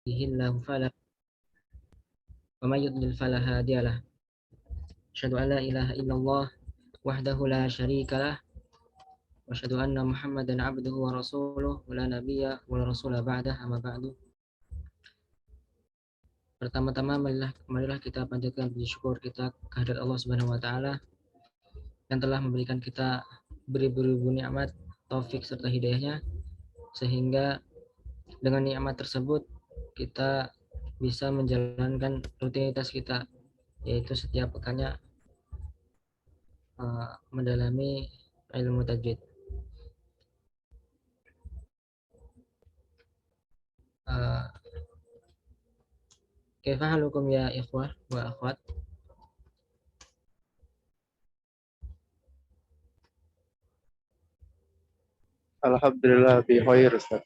الله فلا ومن يضلل فلا هادي له أشهد أن لا إله إلا الله وحده لا شريك له وأشهد أن محمدا عبده ورسوله ولا نبي ولا رسول بعده أما بعد. Pertama-tama marilah kita panjatkan puji syukur kita kehadirat Allah Subhanahu wa taala yang telah memberikan kita beribu-ribu nikmat, taufik serta hidayahnya, sehingga dengan nikmat tersebut kita bisa menjalankan rutinitas kita, yaitu setiap pekannya mendalami ilmu tajwid. Kaifa halukum ya ikhwah wa akhwat? Alhamdulillah bi khair, Ustaz.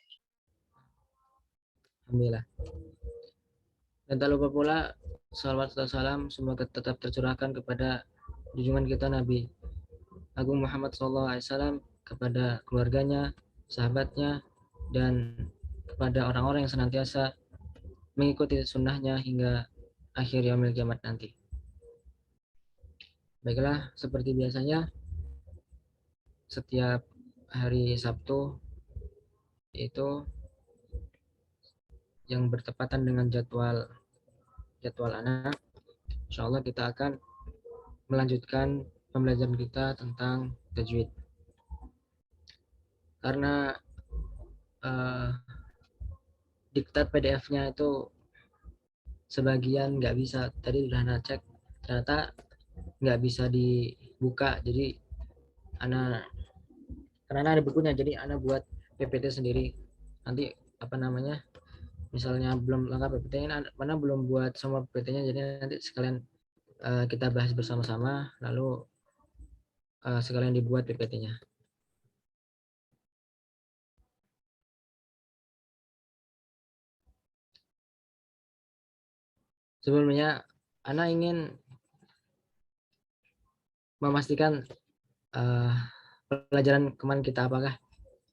Alhamdulillah. Dan tak lupa pula salawat serta salam semoga tetap tercurahkan kepada junjungan kita Nabi Agung Muhammad SAW, kepada keluarganya, sahabatnya, dan kepada orang-orang yang senantiasa mengikuti sunnahnya hingga akhir yaumil kiamat nanti. Baiklah, seperti biasanya setiap hari Sabtu itu yang bertepatan dengan jadwal anak, insya Allah kita akan melanjutkan pembelajaran kita tentang tajwid. Karena diktat PDF-nya itu sebagian nggak bisa, tadi udah Ana cek ternyata nggak bisa dibuka, jadi karena ada bukunya, jadi Ana buat PPT sendiri. Nanti misalnya belum lengkap PPT-nya, Ana belum buat semua PPT-nya, jadi nanti sekalian kita bahas bersama-sama, lalu sekalian dibuat PPT-nya. Sebelumnya Ana ingin memastikan pelajaran kemarin kita apakah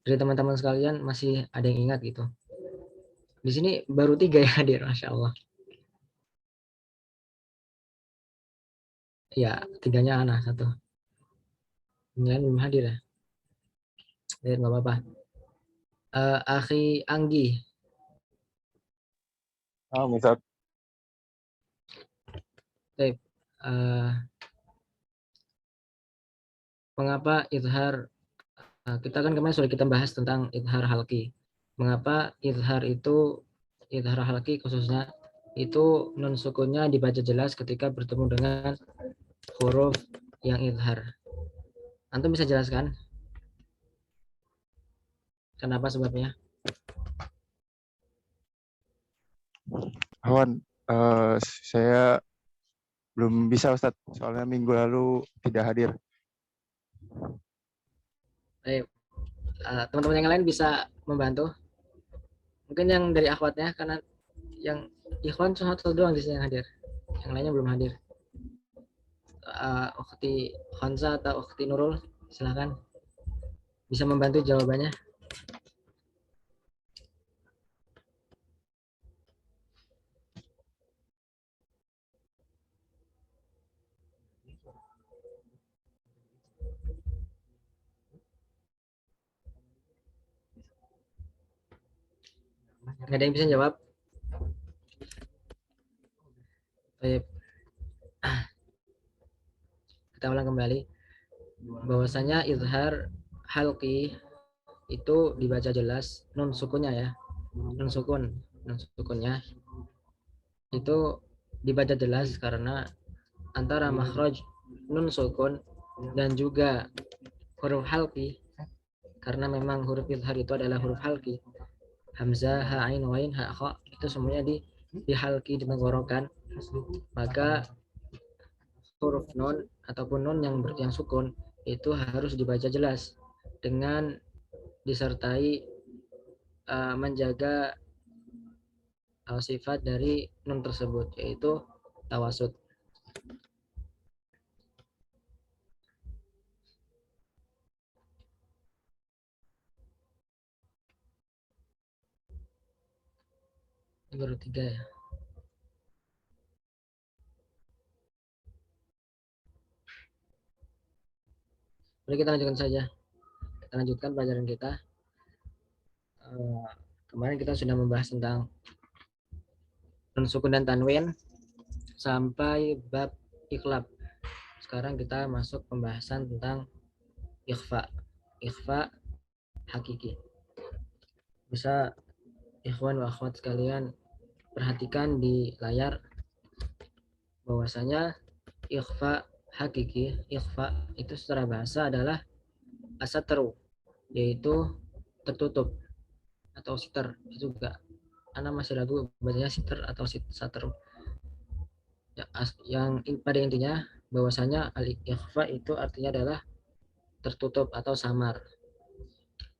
dari teman-teman sekalian masih ada yang ingat gitu. Di sini baru 3 yang hadir, Masya Allah. Ya, 3-nya Ana, 1. Yang lain belum hadir ya. Nggak apa-apa. Akhi Anggi. Ustaz. Baik. Mengapa izhar, kita kan kemarin sudah kita bahas tentang izhar halqi. Mengapa izhar halqi khususnya itu nun sukunnya dibaca jelas ketika bertemu dengan huruf yang izhar. Antum bisa jelaskan kenapa sebabnya? Awan, saya belum bisa, Ustaz. Soalnya minggu lalu tidak hadir. Baik. Teman-teman yang lain bisa membantu. Mungkin yang dari akhwatnya, karena yang ikhwan cuma satu doang di sini yang hadir. Yang lainnya belum hadir. Ukhti Khansa atau Ukhti Nurul, silakan bisa membantu jawabannya. Nggak ada yang bisa jawab. Baik. Kita ulang kembali bahwasanya izhar halqi itu dibaca jelas nun sukunnya ya. Nun sukunnya itu dibaca jelas karena antara makhraj nun sukun dan juga huruf halqi, karena memang huruf izhar itu adalah huruf halqi. Hamzah, ha, ain, wain, ha, kha, itu semuanya di halqi, di tenggorokan. Maka huruf nun ataupun nun yang sukun itu harus dibaca jelas dengan disertai menjaga sifat dari nun tersebut, yaitu tawasud. baru 3 ya. Oke, kita lanjutkan saja. Kita lanjutkan pelajaran kita. Kemarin kita sudah membahas tentang nun sukun dan tanwin sampai bab iqlab. Sekarang kita masuk pembahasan tentang ikhfa. Ikhfa hakiki. Bisa ikhwan wa akhwat sekalian perhatikan di layar bahwasanya ikhfa hakiki, ikhfa itu secara bahasa adalah asatru, yaitu tertutup atau sitar juga. Ana masih ragu bacanya sitar atau satru. Ya, yang pada intinya bahwasanya al-ikhfa itu artinya adalah tertutup atau samar.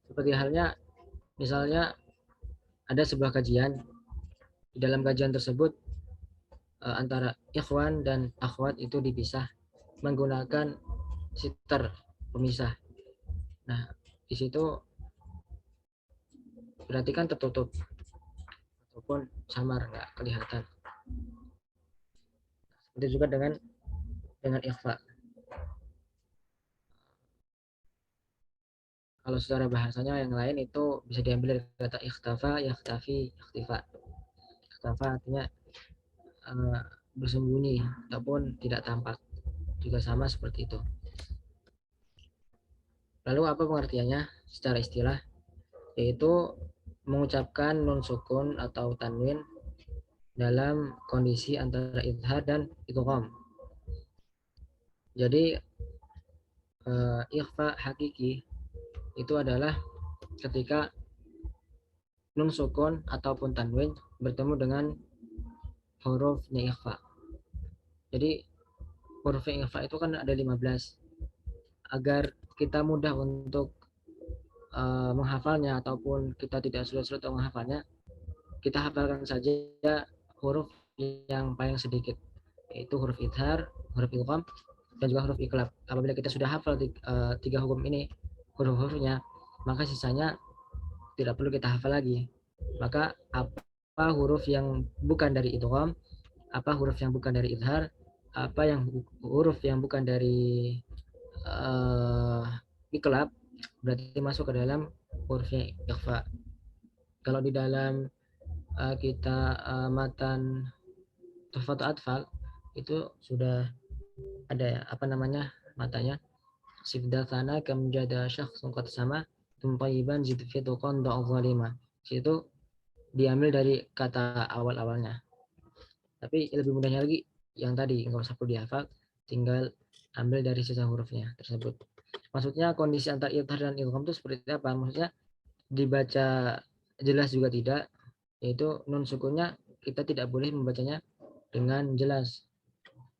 Seperti halnya misalnya ada sebuah kajian, di dalam kajian tersebut antara ikhwan dan akhwat itu dipisah menggunakan sitar pemisah. Nah, di situ berarti kan tertutup ataupun samar, nggak kelihatan. Itu juga dengan ikhfa. Kalau secara bahasanya yang lain itu bisa diambil dari kata ikhtafa, yakhtafi, ikhtifa. Ikhtafa artinya bersembunyi ataupun tidak tampak, juga sama seperti itu. Lalu apa pengertiannya secara istilah? Yaitu mengucapkan nun sukun atau tanwin dalam kondisi antara idhar dan idgham. Jadi ikhfa hakiki itu adalah ketika nun sukun ataupun tanwin bertemu dengan hurufnya ikhfa. Jadi huruf ikhfa itu kan ada 15. Agar kita mudah untuk menghafalnya ataupun kita tidak sulit-sulit untuk menghafalnya, kita hafalkan saja huruf yang paling sedikit, yaitu huruf idhar, huruf idgham, dan juga huruf iqlab. Apabila kita sudah hafal 3 hukum ini, huruf-hurufnya, maka sisanya tidak perlu kita hafal lagi. Maka apa huruf yang bukan dari idgham, apa huruf yang bukan dari idhar, apa yang huruf yang bukan dari iqlab, berarti masuk ke dalam hurufnya ikhfa. Kalau di dalam kita matan Tuhfatul Atfal itu sudah ada ya, apa namanya matanya, sibdatsana kam jada syakhsun qad sama tumpaiban zid fi tuqan da'dhalima. Itu diambil dari kata awal-awalnya. Tapi lebih mudahnya lagi yang tadi nggak usah perlu dihafal, tinggal ambil dari sisa hurufnya tersebut. Maksudnya kondisi antara idhar dan idgham itu seperti apa? Maksudnya dibaca jelas juga tidak, yaitu nun sukunnya kita tidak boleh membacanya dengan jelas,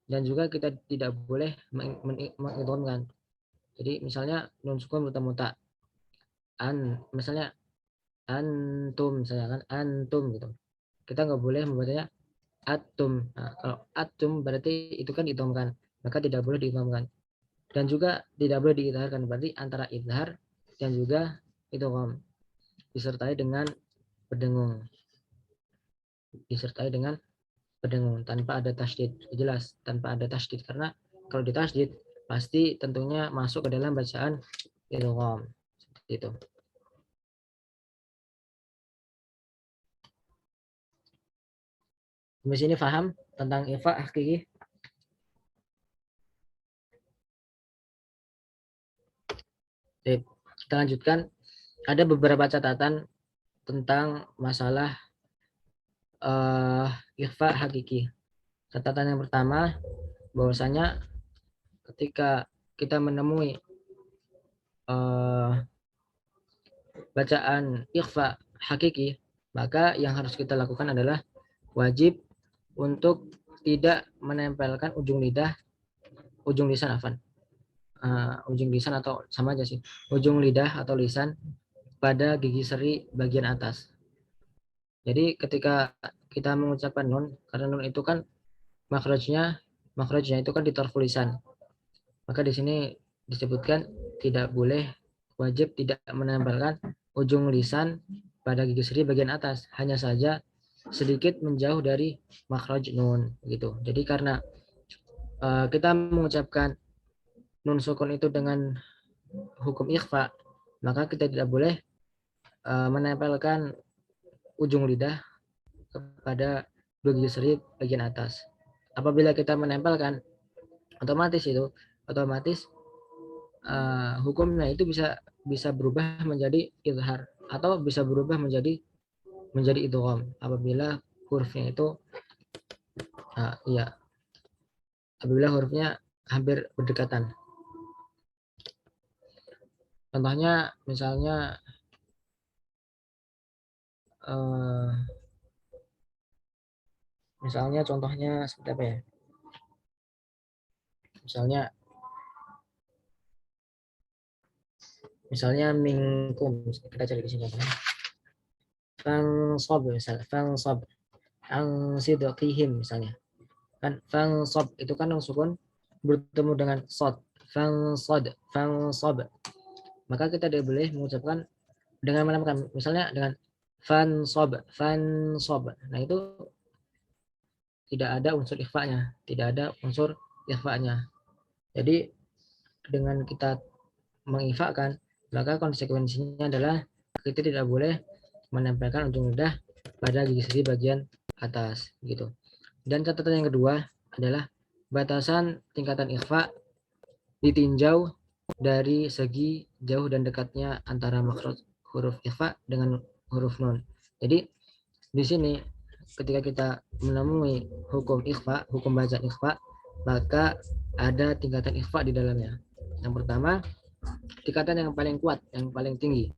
dan juga kita tidak boleh mengidghamkan. Jadi misalnya nun sukun bertemu ta, misalnya antum, misalnya kan antum gitu, kita nggak boleh membacanya atum. Nah, kalau atum berarti itu kan diidghamkan, maka tidak boleh diidghamkan. Dan juga tidak boleh diidharkan, berarti antara idhar dan juga idgham, disertai dengan berdengung, tanpa ada tasydid. Jelas tanpa ada tasydid, karena kalau ditasydid pasti tentunya masuk ke dalam bacaan idgham seperti itu. Di sini paham tentang ikhfa hakiki? Oke, kita lanjutkan. Ada beberapa catatan tentang masalah ikhfa hakiki. Catatan yang pertama, bahwasanya ketika kita menemui bacaan ikhfa hakiki, maka yang harus kita lakukan adalah wajib untuk tidak menempelkan ujung lisan ujung lisan atau sama aja sih, ujung lidah atau lisan pada gigi seri bagian atas. Jadi ketika kita mengucapkan nun, karena nun itu kan makhrajnya itu kan di tarfu lisan, maka di sini disebutkan tidak boleh, wajib tidak menempelkan ujung lisan pada gigi seri bagian atas, hanya saja sedikit menjauh dari makhraj nun gitu. Jadi karena kita mengucapkan nun sukun itu dengan hukum ikhfa, maka kita tidak boleh menempelkan ujung lidah kepada dua gigi seri bagian atas. Apabila kita menempelkan, otomatis hukumnya itu bisa berubah menjadi izhar atau bisa berubah menjadi idgham apabila hurufnya itu ya apabila hurufnya hampir berdekatan. Contohnya misalnya contohnya seperti apa ya? Misalnya minkum, kita cari di sini contohnya. Fansab misalnya, fansab ang sidqihim misalnya. Kan fansab itu kan yang sukun bertemu dengan sod. Fansab. Maka kita tidak boleh mengucapkan dengan menamakan, misalnya dengan fansab. Nah itu tidak ada unsur ikhfa-nya. Jadi dengan kita mengikhfakan, maka konsekuensinya adalah kita tidak boleh menempelkan ujung lidah pada gigi seri bagian atas gitu. Dan catatan yang kedua adalah batasan tingkatan ikhfa ditinjau dari segi jauh dan dekatnya antara makhraj huruf ikhfa dengan huruf nun. Jadi di sini ketika kita menemui hukum ikhfa, hukum bacaan ikhfa, maka ada tingkatan ikhfa di dalamnya. Yang pertama, tingkatan yang paling kuat, yang paling tinggi,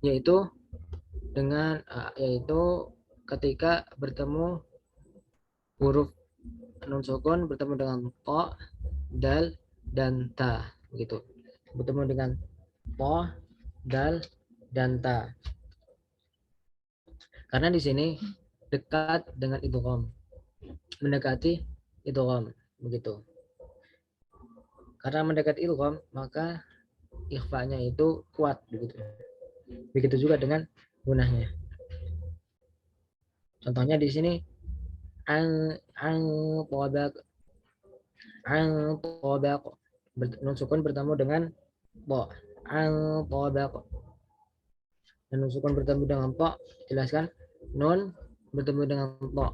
yaitu ketika bertemu huruf nun sukun bertemu dengan to, dal, dan ta gitu. Bertemu dengan to, dal, dan ta. Karena di sini dekat dengan idgham, mendekati idgham begitu. Karena mendekati idgham, maka ikhfa-nya itu kuat begitu. Begitu juga dengan gunahnya. Contohnya di sini ang tobak nun sukun bertemu dengan to. Ang tobak. Dan nun sukun bertemu dengan to, jelaskan nun bertemu dengan to.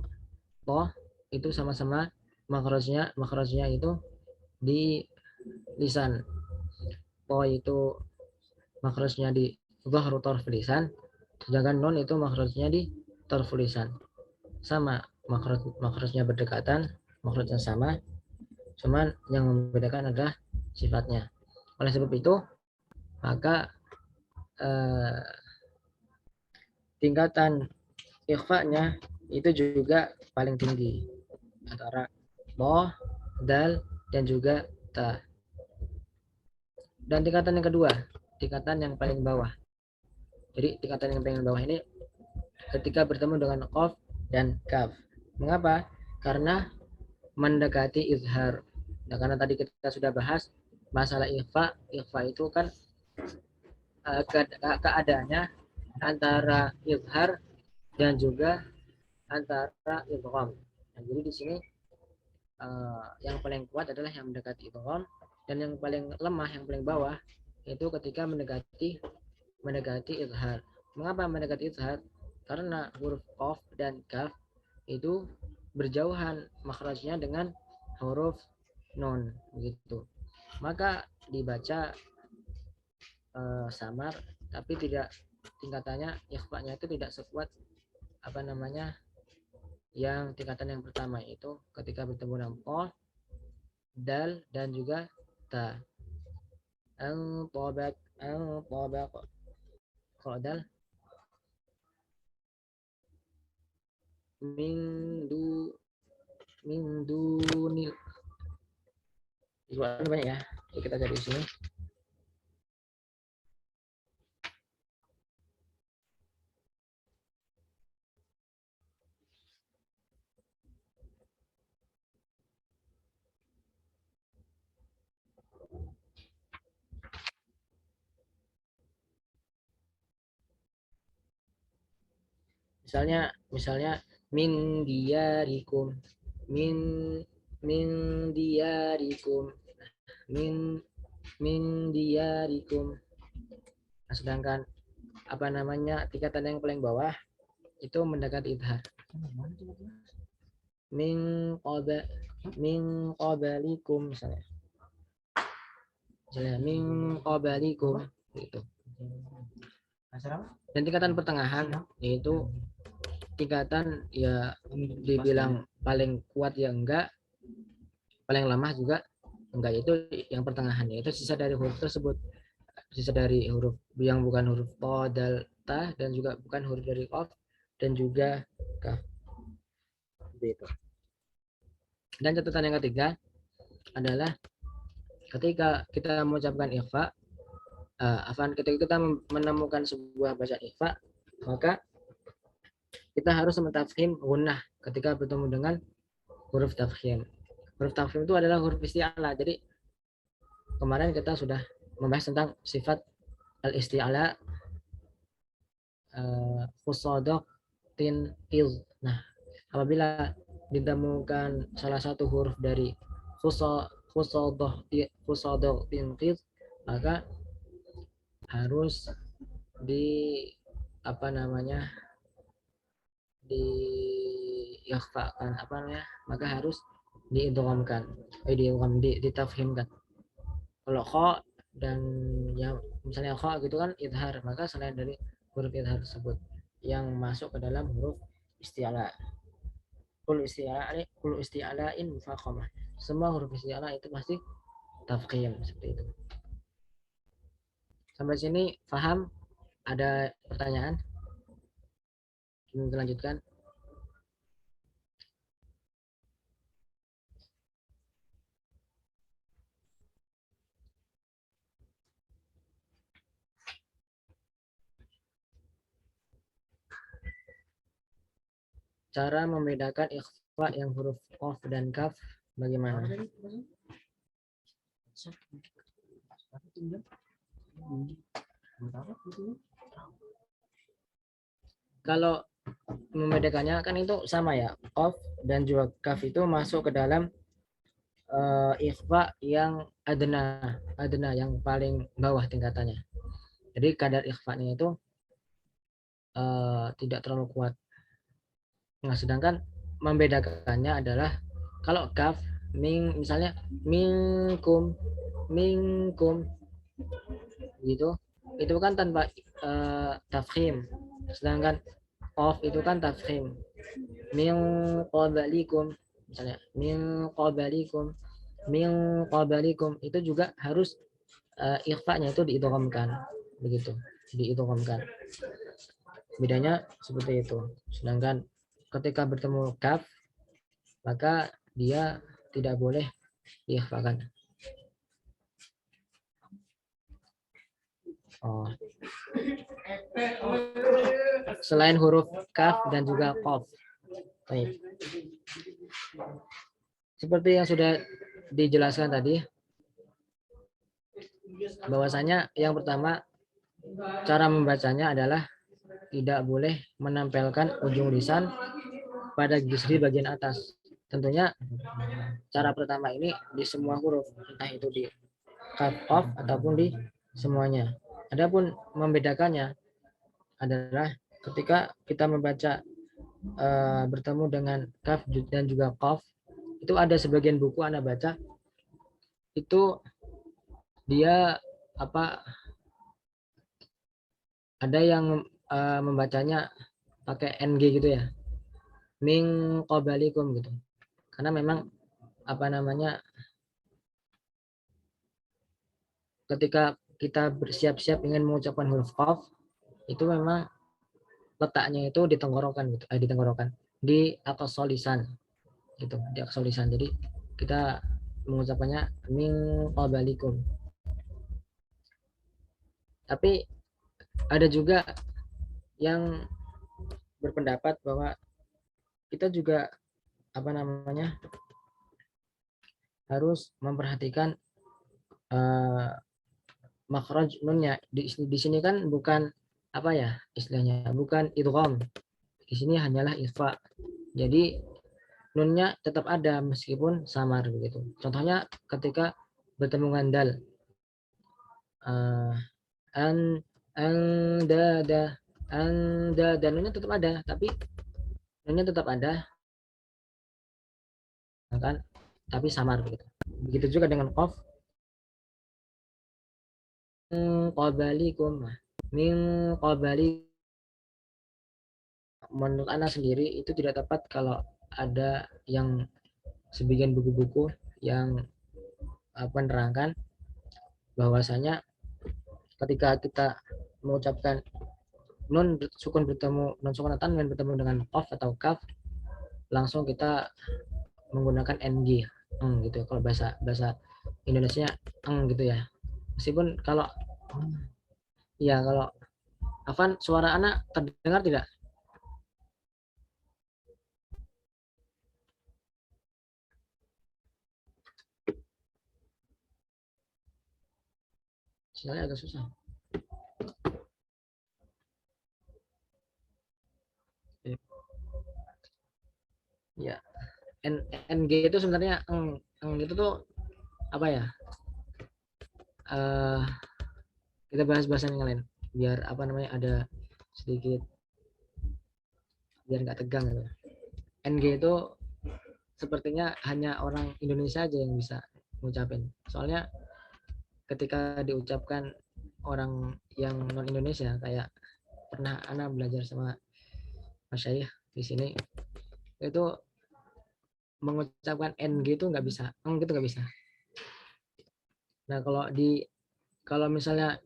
To itu sama-sama makhrajnya itu di lisan. To itu makhrajnya di dhahru tarf lisan, sedangkan nun itu makhrajnya di tarf lisan. Sama, makhrajnya berdekatan, makhrajnya sama, cuman yang membedakan adalah sifatnya. Oleh sebab itu, maka tingkatan ikhfa-nya itu juga paling tinggi antara to, dal, dan juga ta. Dan tingkatan yang kedua, tingkatan yang paling bawah. Jadi tingkatan yang paling bawah ini ketika bertemu dengan qaf dan kaf. Mengapa? Karena mendekati izhar. Nah, karena tadi kita sudah bahas masalah ikhfa itu kan keadaannya antara izhar dan juga antara idgham. Nah, jadi di sini yang paling kuat adalah yang mendekati idgham, dan yang paling lemah, yang paling bawah itu ketika mendekati izhar. Mengapa mendekati izhar? Karena huruf qaf dan kaf itu berjauhan makhrajnya dengan huruf nun begitu. Maka dibaca samar, tapi tidak, tingkatannya ikhfa-nya itu tidak sekuat yang tingkatan yang pertama, yaitu ketika bertemu dengan qaf, dal, dan juga ta. Ang tabak. Kalau dal min dunil. Suaranya banyak ya. Jadi kita cari di sini. Misalnya min diyarikum, min min diyarikum, min diyarikum. Nah, sedangkan apa namanya tingkatan yang paling bawah itu mendekati idhar. Min qablikum misalnya min qablikum gitu. Dan tingkatan pertengahan yaitu tingkatan ya dibilang paling kuat ya enggak, paling lemah juga enggak, itu yang pertengahan, yaitu sisa dari huruf tersebut, sisa dari huruf yang bukan huruf to, dal, ta, dan juga bukan huruf dari qaf dan juga kaf. Begitu. Dan catatan yang ketiga adalah ketika kita mengucapkan ikhfa, ketika kita menemukan sebuah bacaan ikhfa, maka kita harus mentafkhim gunnah ketika bertemu dengan huruf tafkhim. Huruf tafkhim itu adalah huruf isti'ala. Jadi kemarin kita sudah membahas tentang sifat al-isti'ala, fusadaq, tin, il. Nah, apabila ditemukan salah satu huruf dari fusadaq, tin, il, maka harus di apa namanya diikhfakan, maka harus diidghamkan, ditafhimkan. Kalau kha dan yang misalnya kha gitu kan idhar, maka selain dari huruf idhar tersebut yang masuk ke dalam huruf isti'ala, kul isti'ala'in mufakhamah, semua huruf isti'ala itu pasti tafkhim seperti itu. Sampai sini paham? Ada pertanyaan? Kita lanjutkan. Cara membedakan ikhfa yang huruf qaf dan kaf bagaimana? Kalau membedakannya kan itu sama ya, qaf dan juga kaf itu masuk ke dalam ikhfa yang adna yang paling bawah tingkatannya. Jadi kadar ikhfanya itu tidak terlalu kuat. Nah, sedangkan membedakannya adalah kalau kaf misalnya minkum gitu, itu kan tanpa tafkhim. Sedangkan qaf itu kan tafkhim. Min qablikum misalnya min qablikum itu juga harus ikhfanya itu diidghamkan, begitu, diidghamkan. Bedanya seperti itu. Sedangkan ketika bertemu kaf, maka dia tidak boleh diikhfakan. Selain huruf kaf dan juga qaf. Baik. Seperti yang sudah dijelaskan tadi, bahwasanya yang pertama cara membacanya adalah tidak boleh menempelkan ujung lisan pada gigi bagian atas. Tentunya cara pertama ini di semua huruf, entah itu di kaf, qaf ataupun di semuanya. Adapun membedakannya adalah ketika kita membaca bertemu dengan kaf dan juga qaf, itu ada sebagian buku Anda baca itu dia ada yang membacanya pakai ng gitu ya, min qablikum gitu, karena memang ketika kita bersiap-siap ingin mengucapkan huruf qaf itu memang letaknya itu di tenggorokan gitu, di aqsal lisan gitu, di aqsal lisan. Jadi kita mengucapkannya min qablikum. Tapi ada juga yang berpendapat bahwa kita juga harus memperhatikan makhraj nunnya. Di sini kan bukan istilahnya bukan idgham, di sini hanyalah ikhfa. Jadi nunnya tetap ada meskipun samar begitu. Contohnya ketika bertemu dengan dal, uh, an anda nunnya tetap ada, tapi nunnya tetap ada kan, tapi samar begitu. Begitu juga dengan qaf, qabalikum, min qabali. Menurut Ana sendiri itu tidak tepat kalau ada yang sebagian buku-buku yang menerangkan bahwasanya ketika kita mengucapkan nun sukun bertemu nun sukunatan dan bertemu dengan qaf atau kaf, langsung kita menggunakan ng gitu. Kalau bahasa bahasa Indonesia gitu ya. Meskipun kalau ya kalau Afan, suara anak terdengar tidak? Sinyalnya agak susah. Ya, ng itu sebenarnya itu tuh apa ya? Uh, kita bahas bahasan yang lain biar apa namanya ada sedikit biar nggak tegang gitu. Ng itu sepertinya hanya orang Indonesia aja yang bisa ngucapin. Soalnya ketika diucapkan orang yang non Indonesia, kayak pernah Ana belajar sama Mas Syekh di sini, itu mengucapkan ng itu nggak bisa, gitu nggak bisa. Nah kalau misalnya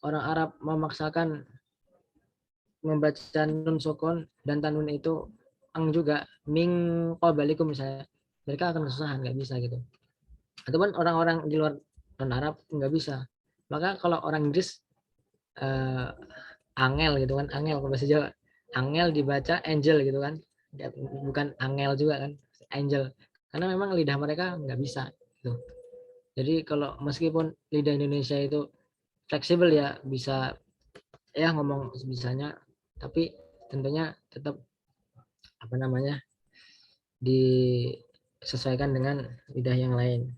orang Arab memaksakan membaca nun sukun dan tanwin itu juga, ming qabalikum misalnya, mereka akan kesusahan, nggak bisa gitu. Ataupun orang-orang di luar non Arab nggak bisa. Maka kalau orang Inggris angel gitu kan, angel kalau bahasa Jawa, angel dibaca angel gitu kan, bukan angel juga kan, angel, karena memang lidah mereka nggak bisa gitu. Jadi kalau meskipun lidah Indonesia itu fleksibel ya, bisa ya ngomong sebisanya, tapi tentunya tetap apa namanya disesuaikan dengan lidah yang lain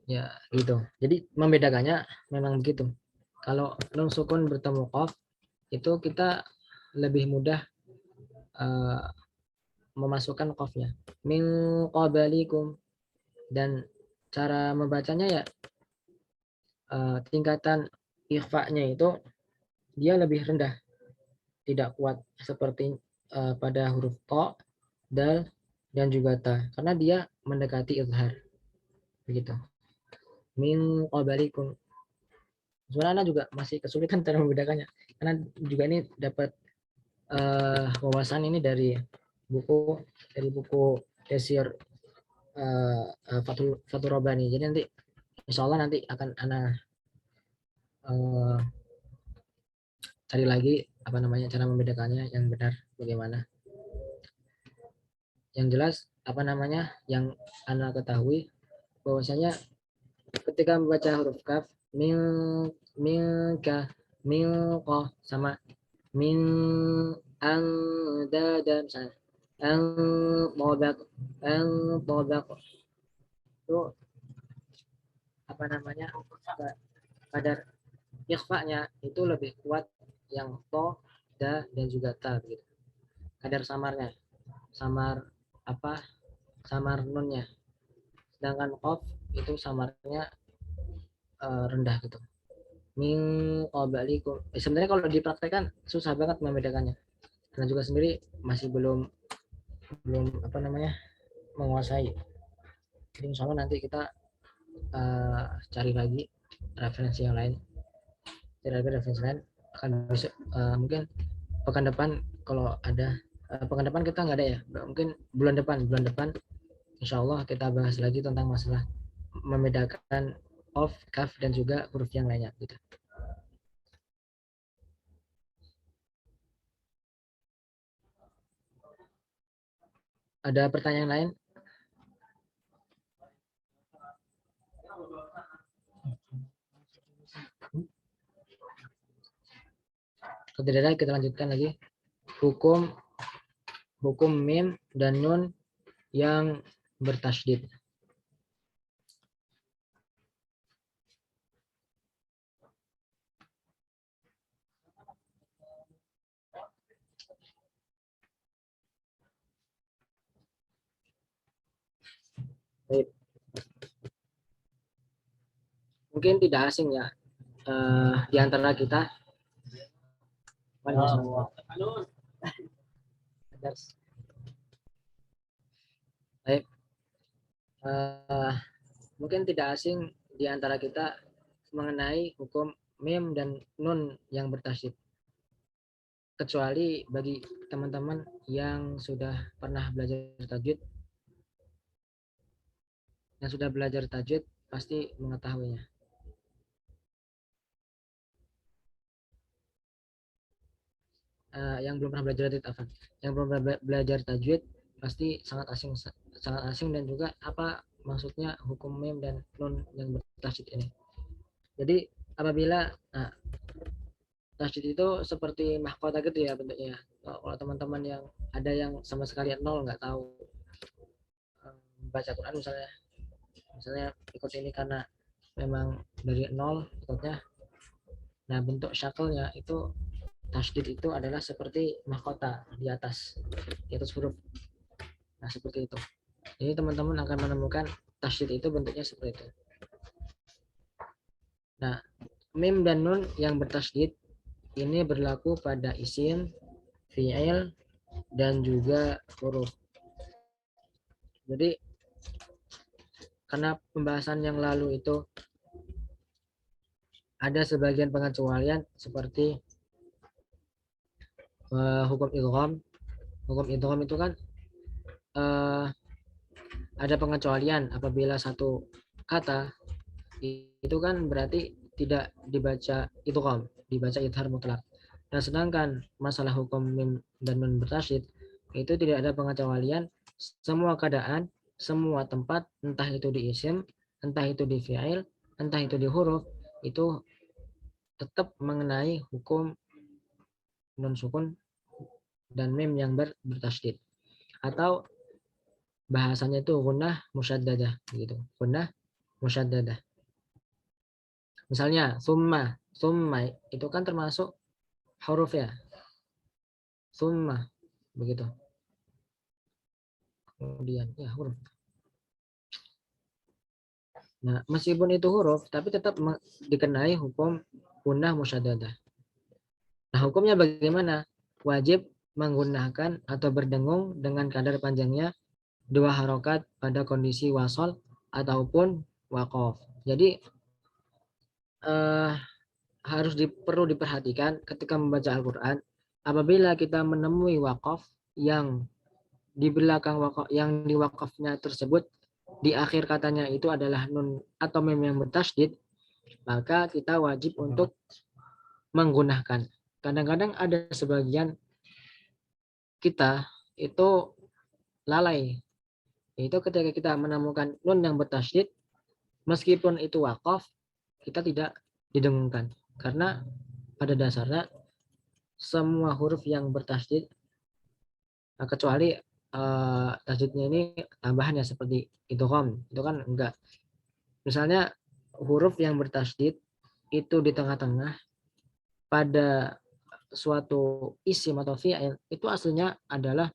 ya gitu. Jadi membedakannya memang begitu. Kalau nun sukun bertemu qaf itu kita lebih mudah uh, memasukkan qafnya, min qabalikum, dan cara membacanya ya tingkatan ikhfa-nya itu dia lebih rendah, tidak kuat seperti pada huruf ta, dal, dan juga ta, karena dia mendekati izhar begitu. Min qabalikum, sebenarnya juga masih kesulitan cara membedakannya, karena juga ini dapat wawasan ini dari buku Tesir Fathul Rabbani. Jadi nanti insya Allah nanti akan Ana cari lagi apa namanya cara membedakannya yang benar bagaimana. Yang jelas apa namanya yang Ana ketahui bahwasanya ketika membaca huruf kaf, mil milka milqa sama min ang dada misalnya ang tobak itu apa namanya kadar ikhfa-nya itu lebih kuat yang to, da, dan juga ta gitu. Kadar samarnya, samar apa? Samar nunnya. Sedangkan qaf itu samarnya rendah gitu. Min qabalikum. Sebenarnya kalau dipraktekkan susah banget membedakannya. Karena juga sendiri masih belum apa namanya menguasai. Jadi insya Allah nanti kita cari lagi referensi yang lain. Cari lagi referensi lain akan bisa mungkin pekan depan kalau ada. Pekan depan kita nggak ada ya. Mungkin bulan depan insya Allah kita bahas lagi tentang masalah membedakan of, kaf, dan juga huruf yang lainnya gitu. Ada pertanyaan lain? Kalau tidak ada, kita lanjutkan lagi. Hukum mim dan nun yang bertasydid. Baik. Mungkin tidak asing ya di antara kita. Baik. Mungkin tidak asing di antara kita mengenai hukum mim dan nun yang bertasydid. Kecuali bagi teman-teman yang sudah pernah belajar tajwid, pasti mengetahuinya. Yang belum pernah belajar tajwid, yang belum pernah belajar tajwid pasti sangat asing dan juga apa maksudnya hukum mim dan nun yang bertasydid ini. Jadi apabila tasydid itu seperti mahkota gitu ya bentuknya. Kalau teman-teman yang ada yang sama sekali nol nggak tahu baca Quran misalnya ikut ini karena memang dari nol ikutnya. Nah bentuk syakelnya itu tasydid itu adalah seperti mahkota di atas huruf. Nah seperti itu. Jadi teman-teman akan menemukan tasydid itu bentuknya seperti itu. Nah mim dan nun yang bertasydid ini berlaku pada isim, fi'il, dan juga huruf. Jadi karena pembahasan yang lalu itu ada sebagian pengecualian seperti hukum idgham. Hukum idgham itu kan ada pengecualian apabila satu kata itu kan berarti tidak dibaca idgham, dibaca idhar mutlak. Nah, sedangkan masalah hukum mim dan nun bertasydid itu tidak ada pengecualian, semua keadaan, semua tempat, entah itu di isim, entah itu di fi'il, entah itu di huruf, itu tetap mengenai hukum nun sukun dan mim yang bertasydid. Atau bahasanya itu gunnah musyaddadah gitu. Gunnah musyaddadah. Misalnya summa itu kan termasuk huruf ya. Summa begitu. Kemudian ya huruf. Nah, meskipun itu huruf tapi tetap dikenai hukum gunnah musyaddadah. Nah, hukumnya bagaimana? Wajib menggunakan atau berdengung dengan kadar panjangnya 2 harokat pada kondisi wasol ataupun waqaf. Jadi perlu diperhatikan ketika membaca Al-Quran, apabila kita menemui waqaf yang di belakang waqaf, yang di waqafnya tersebut di akhir katanya itu adalah nun atau mim yang bertasydid, maka kita wajib untuk menggunakan. Kadang-kadang ada sebagian kita itu lalai, yaitu ketika kita menemukan nun yang bertasydid, meskipun itu waqaf, kita tidak didengungkan karena pada dasarnya semua huruf yang bertasydid kecuali tasydidnya ini tambahan ya seperti idgham itu kan enggak. Misalnya huruf yang bertasydid itu di tengah-tengah pada suatu isim atau fi'il itu aslinya adalah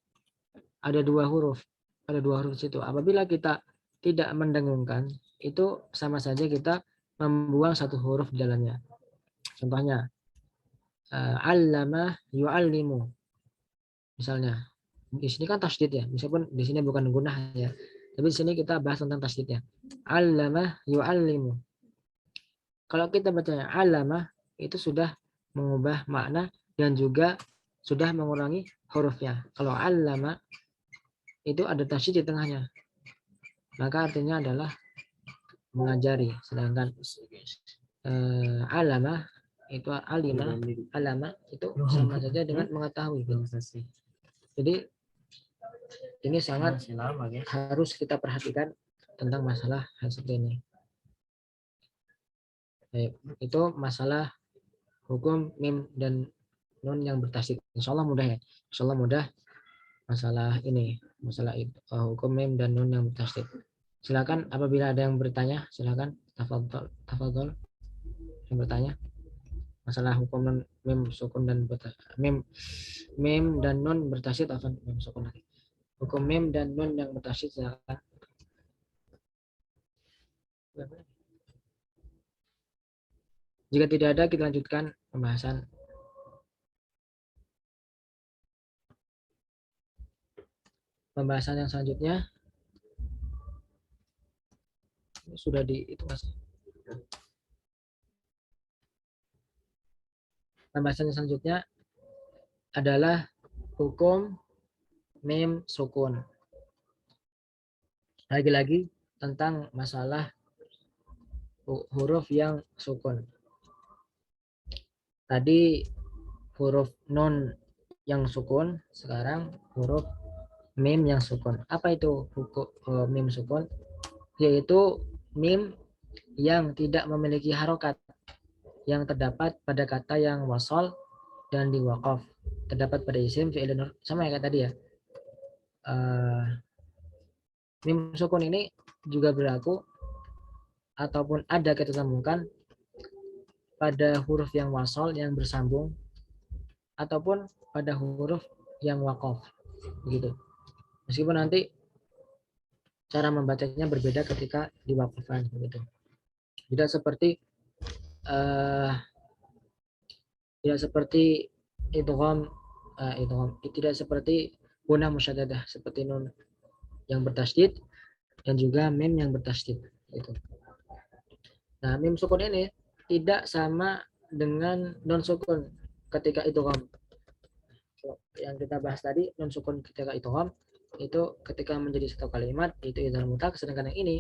ada 2 huruf. Ada 2 huruf situ. Apabila kita tidak mendengungkan itu sama saja kita membuang satu huruf di dalamnya. Contohnya allama yu'allimu. Misalnya di sini kan tasydid ya, meskipun di sini bukan gunnah ya. Tapi di sini kita bahas tentang tasydidnya. Allama yu'allimu. Kalau kita bacanya allama itu sudah mengubah makna dan juga sudah mengurangi hurufnya. Kalau allama itu ada tasydid di tengahnya. Maka artinya adalah mengajari, sedangkan alama itu alama itu sama saja dengan mengetahui. Jadi ini sangat harus kita perhatikan tentang masalah hal seperti ini. Baik, itu masalah hukum mim dan nun yang bertasydid. Insyaallah mudah ya. Insyaallah mudah masalah ini, masalah hukum mim dan nun yang bertasydid. Silakan apabila ada yang bertanya, silakan tafadhol yang bertanya masalah hukum nun mim sukun dan mim dan nun bertasydid atau mim sukun lagi. Hukum mim dan nun yang bertasydid, silakan. Jika tidak ada, kita lanjutkan pembahasan. Pembahasan yang selanjutnya sudah di itu Mas. Pembahasan yang selanjutnya adalah hukum mim sukun. Lagi-lagi tentang masalah huruf yang sukun. Tadi huruf nun yang sukun, sekarang huruf mim yang sukun. Apa itu hukum mim sukun? Yaitu mim yang tidak memiliki harokat yang terdapat pada kata yang wasol dan diwaqaf. Terdapat pada isim, fi'il, sama ya kayak tadi ya. Mim sukun ini juga berlaku ataupun ada kita temukan pada huruf yang wasol yang bersambung ataupun pada huruf yang waqaf begitu. Meskipun nanti cara membacanya berbeda ketika diwaqafkan begitu. Tidak seperti idgham tidak seperti guna musyaddadah seperti nun yang bertasydid dan juga mim yang bertasydid gitu. Nah, mim sukun ini tidak sama dengan non sukun ketika idgham. Yang kita bahas tadi, non sukun ketika idgham itu ketika menjadi satu kalimat itu idgham mutlak, sedangkan yang ini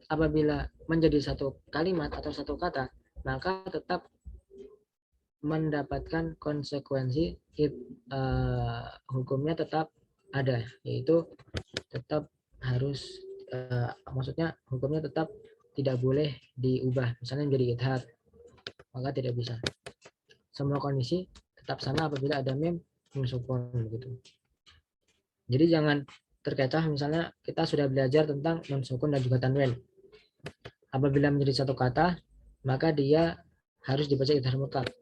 apabila menjadi satu kalimat atau satu kata maka tetap mendapatkan konsekuensi hukumnya tetap ada, yaitu tetap harus maksudnya hukumnya tetap tidak boleh diubah, misalnya menjadi idhar maka tidak bisa. Semua kondisi tetap sama apabila ada mim sukun begitu. Jadi jangan terkecoh, misalnya kita sudah belajar tentang nun sukun dan juga tanwin. Apabila menjadi satu kata maka dia harus dibaca idhar mutlak.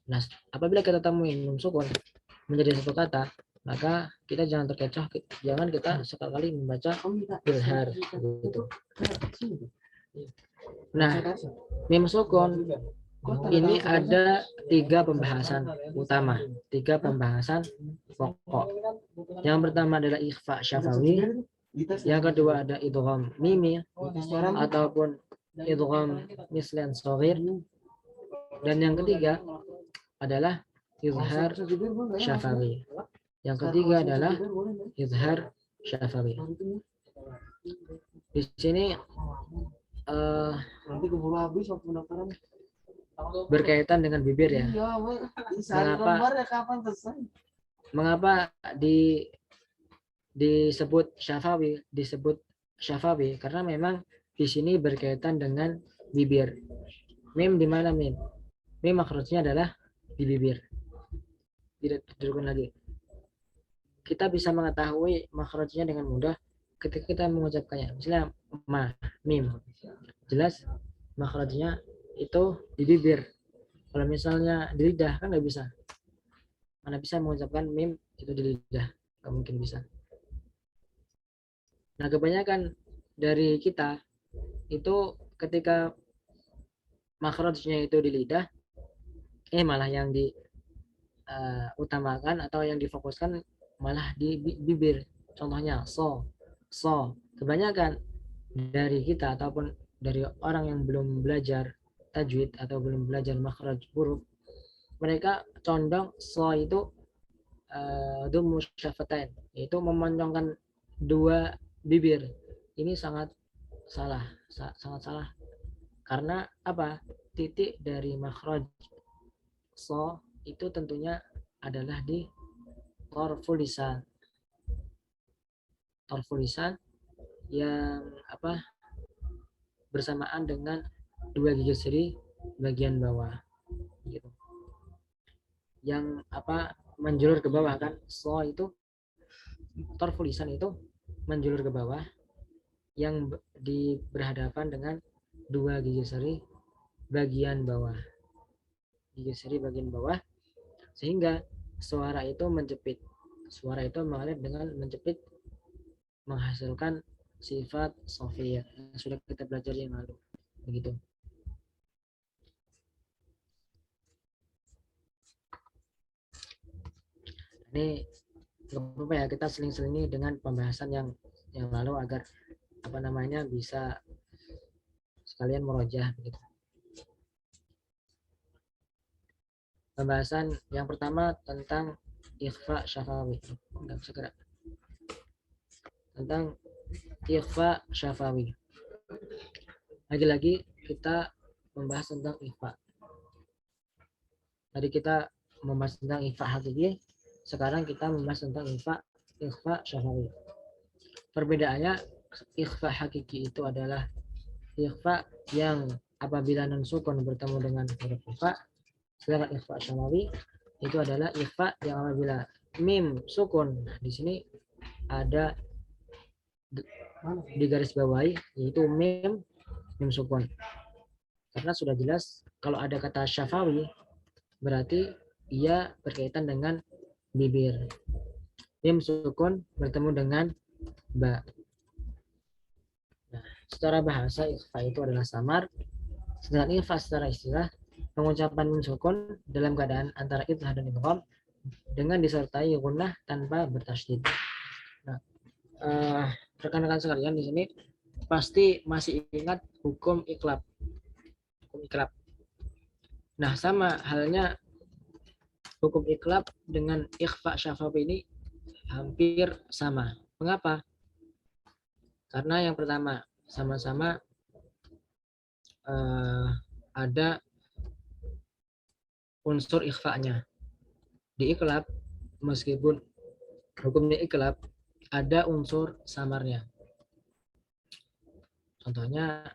Nah, apabila kita temuin nun sukun menjadi satu kata, maka kita jangan terkecoh, jangan kita sekali membaca idhar gitu. Nah, mim sukun ini ada 3 pembahasan utama, 3 pembahasan pokok. Yang pertama adalah ikhfa syafawi, yang kedua ada idgham mimi ataupun idgham mislan shaghir, dan yang ketiga adalah izhar syafawi. Yang ketiga adalah izhar syafawi. Di sini berkaitan dengan bibir ya. Mengapa disebut syafawi? Karena memang di sini berkaitan dengan bibir. Mim di mana mim? Mim makrojnya adalah di bibir. Tidak didudukkan lagi. Kita bisa mengetahui makrojnya dengan mudah ketika kita mengucapkannya. Misalnya mim. Jelas makrojnya itu di bibir. Kalau misalnya di lidah kan nggak bisa. Mana bisa mengucapkan mim itu di lidah? Nggak mungkin bisa. Nah, kebanyakan dari kita itu ketika makrojnya itu di lidah, malah yang diutamakan atau yang difokuskan malah di bibir. Contohnya so. Kebanyakan dari kita ataupun dari orang yang belum belajar tajwid atau belum belajar makhraj huruf, mereka condong so itu dummu syafatain, yaitu memonjongkan 2 bibir. Ini sangat salah. Karena apa? Titik dari makhraj so itu tentunya adalah di torful lisan. Torful lisan yang bersamaan dengan 2 gigi seri bagian bawah gitu. yang menjulur ke bawah kan. So itu torful lisan itu menjulur ke bawah yang berhadapan dengan dua gigi seri bagian bawah. Gigi seri bagian bawah sehingga suara itu menjepit. Suara itu mengalir dengan menjepit menghasilkan sifat sofiyah yang sudah kita belajar yang lalu. Begitu. Ini apa ya, kita seling-selingi dengan pembahasan yang lalu agar bisa sekalian merojah begitu. Pembahasan yang pertama tentang ikhfa syafawi. Segera. Tentang ikhfa syafawi. Lagi-lagi kita membahas tentang ikhfa. Tadi kita membahas tentang ikhfa hakiki, sekarang kita membahas tentang ikhfa syafawi. Perbedaannya, ikhfa hakiki itu adalah ikhfa yang apabila nun sukun bertemu dengan huruf ikhfa, sedangkan ikhfa syafawi itu adalah ikhfa yang apabila mim sukun. Di sini ada di garis bawahi yaitu mim sukun. Karena sudah jelas kalau ada kata syafawi berarti ia berkaitan dengan bibir. Mim sukun bertemu dengan ba. Nah, secara bahasa ikhfa itu adalah samar. Sedangkan ikhfa secara istilah pengucapan mim sukun dalam keadaan antara idgham dan idgham dengan disertai gunnah tanpa bertasydid. Nah, rekan-rekan sekalian di sini pasti masih ingat hukum iklab. Hukum iklab. Nah, sama halnya hukum iklab dengan ikhfa syafawi ini hampir sama. Mengapa? Karena yang pertama, sama-sama ada unsur ikhfa-nya. Di iklab, meskipun hukumnya iklab, ada unsur samarnya. Contohnya,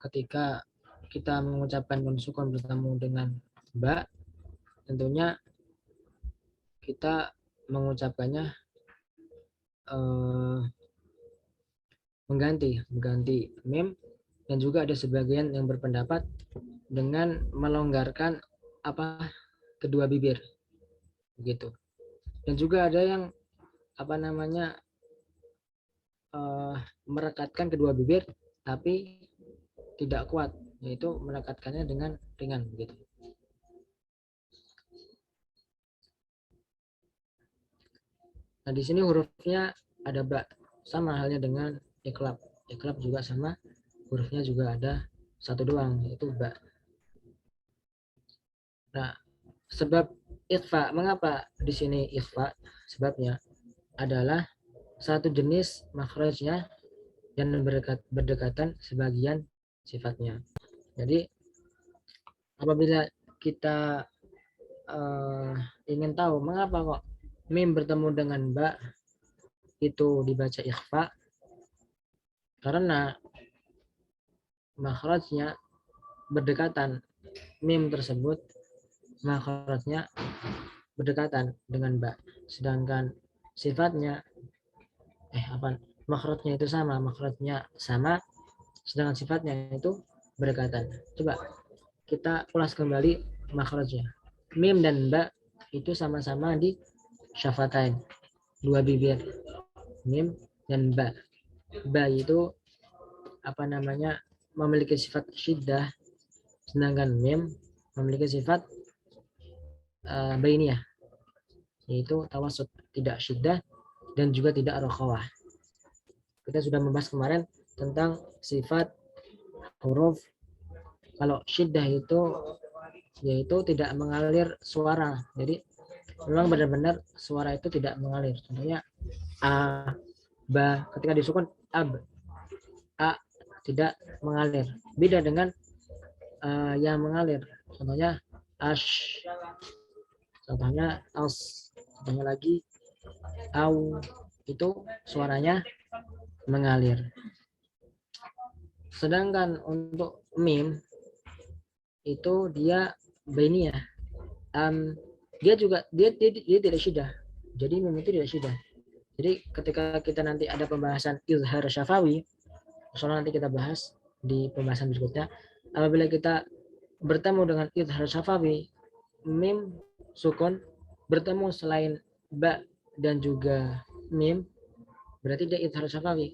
ketika kita mengucapkan nun sukun bertemu dengan ba, tentunya kita mengucapkannya mengganti mim, dan juga ada sebagian yang berpendapat dengan melonggarkan kedua bibir begitu. Dan juga ada yang merekatkan kedua bibir tapi tidak kuat, yaitu merekatkannya dengan ringan begitu. Nah, di sini hurufnya ada ba, sama halnya dengan iklab. Iklab juga sama, hurufnya juga ada satu doang, yaitu ba. Nah, sebab ikhfa, mengapa di sini ikhfa? Sebabnya adalah satu jenis makhrajnya dan berdekatan sebagian sifatnya. Jadi apabila kita ingin tahu mengapa kok mim bertemu dengan ba itu dibaca ikhfa, karena makhrajnya berdekatan. Mim tersebut makhrajnya berdekatan dengan ba, sedangkan sifatnya makhrajnya itu sama, sedangkan sifatnya itu berdekatan. Coba kita ulas kembali makhrajnya. Mim dan ba itu sama-sama di syafatain, dua bibir. Mim dan ba. Ba itu memiliki sifat syiddah, sedangkan mim memiliki sifat bainiyah, yaitu tawassut, tidak syiddah dan juga tidak rokhawah. Kita sudah membahas kemarin tentang sifat huruf. Kalau syiddah itu yaitu tidak mengalir suara, jadi memang benar-benar suara itu tidak mengalir. Contohnya a, ba, ketika disukun ab, a tidak mengalir. Beda dengan yang mengalir. Contohnya ash, contohnya as, contohnya lagi au, itu suaranya mengalir. Sedangkan untuk mim itu dia bainiyah, dia juga dia tidak syiddah. Jadi mim itu tidak syiddah. Jadi ketika kita nanti ada pembahasan izhar syafawi, soalnya nanti kita bahas di pembahasan berikutnya, apabila kita bertemu dengan izhar syafawi, mim sukun bertemu selain ba dan juga mim, berarti dia izhar syafawi.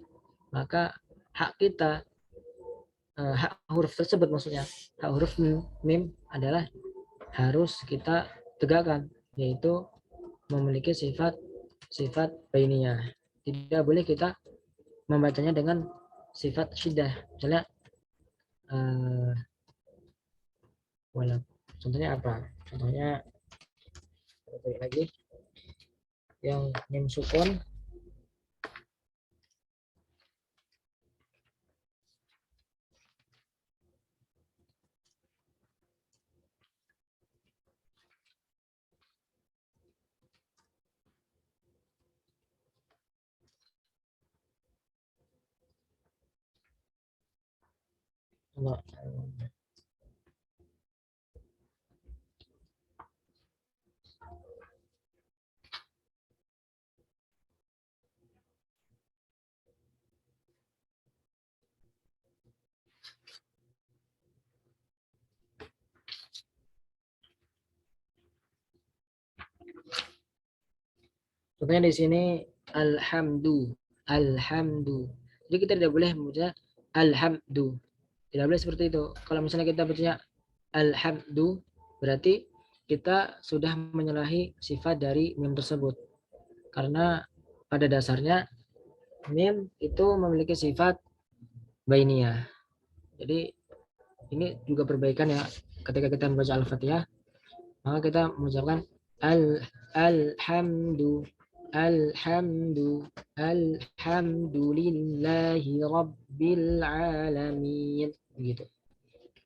Maka hak kita, hak huruf tersebut maksudnya, hak huruf mim adalah harus kita tegakkan, yaitu memiliki sifat bainiyah. Tidak boleh kita membacanya dengan sifat syiddah. Misalnya wala. Contohnya apa? Contohnya lagi yang mim sukun Allah. Contohnya di sini alhamdu, alhamdu. Jadi kita tidak boleh membaca alhamdu. Tidak boleh seperti itu. Kalau misalnya kita bacanya alhamdu, berarti kita sudah menyalahi sifat dari mim tersebut. Karena pada dasarnya mim itu memiliki sifat bainiyah. Jadi ini juga perbaikan ya, ketika kita membaca Al-Fatihah, maka kita mengucapkan alhamdu, alhamdu, alhamdulillahi rabbil alamin, begitu.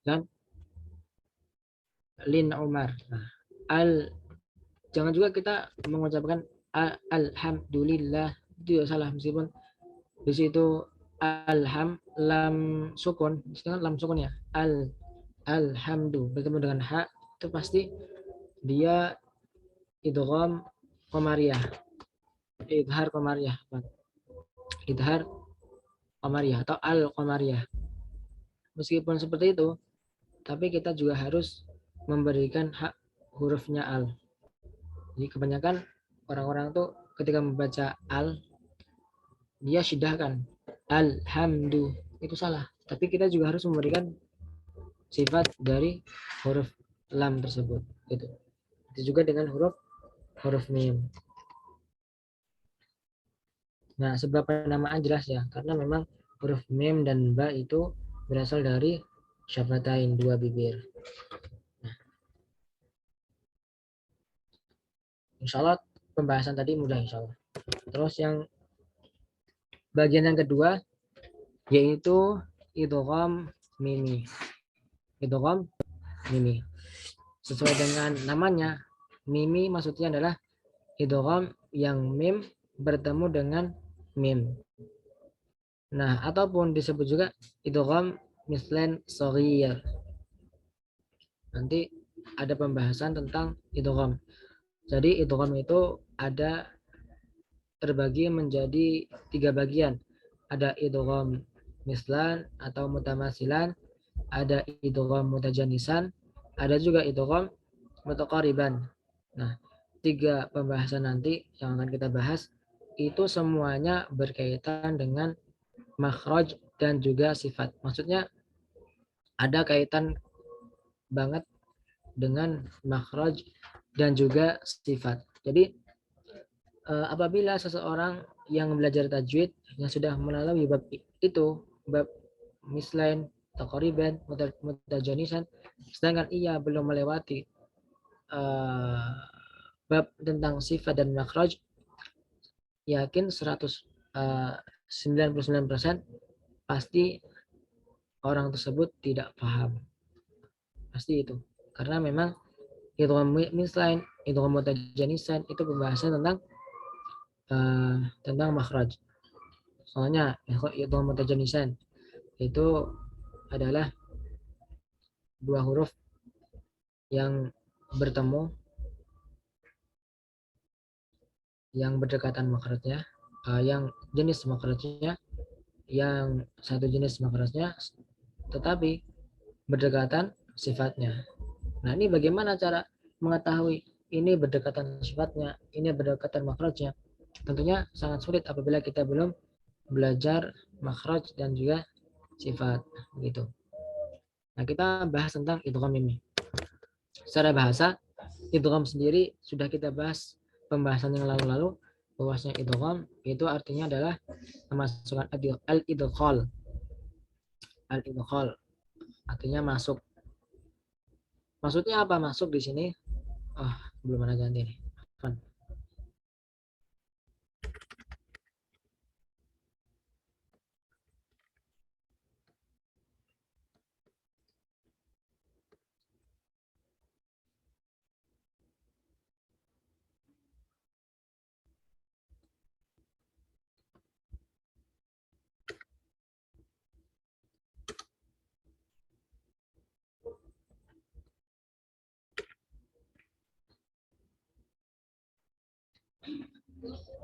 Dan lin Umar. Nah, jangan juga kita mengucapkan alhamdulillah, itu ya salah, meskipun di situ lam sukun, sedangkan lam sukun ya, alhamdu bertemu dengan ha, itu pasti dia idgham qamariyah, idhar qamariyah, idhar qamariyah atau al qamariyah. Meskipun seperti itu, tapi kita juga harus memberikan hak hurufnya al. Jadi kebanyakan orang-orang tuh ketika membaca al, dia syidahkan alhamdu, itu salah. Tapi kita juga harus memberikan sifat dari huruf lam tersebut. Gitu. Itu juga dengan huruf mim. Nah, sebab penamaan jelas ya, karena memang huruf mim dan ba itu berasal dari syafatain, dua bibir. Nah, insya Allah pembahasan tadi mudah insya Allah. Terus yang bagian yang kedua yaitu idgham mimi. Idgham mimi. Sesuai dengan namanya, mimi maksudnya adalah idgham yang mim bertemu dengan mim. Nah, ataupun disebut juga idgham mislan shaghir. Nanti ada pembahasan tentang idgham. Jadi idgham itu ada terbagi menjadi 3 bagian. Ada idgham mislan atau mutamasilan, ada idgham mutajanisan, ada juga idgham mutaqariban. Nah, 3 pembahasan nanti yang akan kita bahas itu semuanya berkaitan dengan makhraj dan juga sifat. Maksudnya ada kaitan banget dengan makhraj dan juga sifat. Jadi apabila seseorang yang belajar tajwid yang sudah melalui bab itu, bab mislain, taqriban, mutajanisan, sedangkan ia belum melewati bab tentang sifat dan makhraj, yakin 99% pasti orang tersebut tidak paham. Pasti itu. Karena memang idgham mislain, idgham mutajanisan itu pembahasan tentang makhraj. Soalnya idgham mutajanisan itu adalah 2 huruf yang bertemu yang berdekatan makhrajnya, yang jenis makhrajnya, yang satu jenis makhrajnya, tetapi berdekatan sifatnya. Nah, ini bagaimana cara mengetahui ini berdekatan sifatnya, ini berdekatan makhrajnya? Tentunya sangat sulit apabila kita belum belajar makhraj dan juga sifat, begitu. Nah, kita bahas tentang idgham ini. Secara bahasa, idgham sendiri sudah kita bahas pembahasan yang lalu-lalu, bahwasanya idgham itu artinya adalah memasukkan al-idkhal. Al-idkhal artinya masuk. Maksudnya apa masuk di sini? Oh, belum ada ganti nih.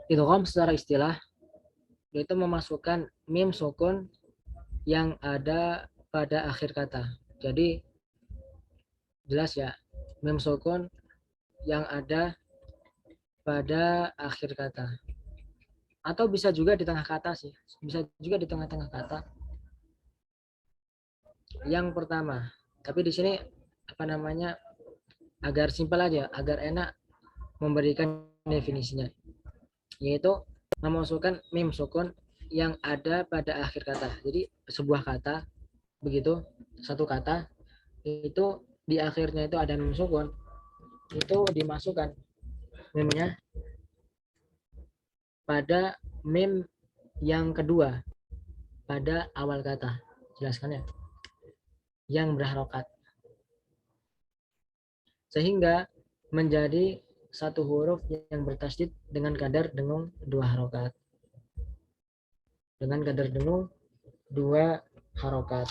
Idgham secara istilah yaitu memasukkan mim sukun yang ada pada akhir kata. Jadi jelas ya, mim sukun yang ada pada akhir kata. Atau bisa juga di tengah kata sih. Bisa juga di tengah-tengah kata. Yang pertama, tapi di sini apa namanya agar simpel aja, agar enak memberikan definisinya, yaitu memasukkan mim sukun yang ada pada akhir kata. Jadi sebuah kata begitu, satu kata itu di akhirnya itu ada mim sukun, itu dimasukkan mimnya pada mim yang kedua pada awal kata. Jelaskan ya. Yang berharokat. Sehingga menjadi satu huruf yang bertasydid dengan kadar dengung 2 harokat. Dengan kadar dengung 2 harokat.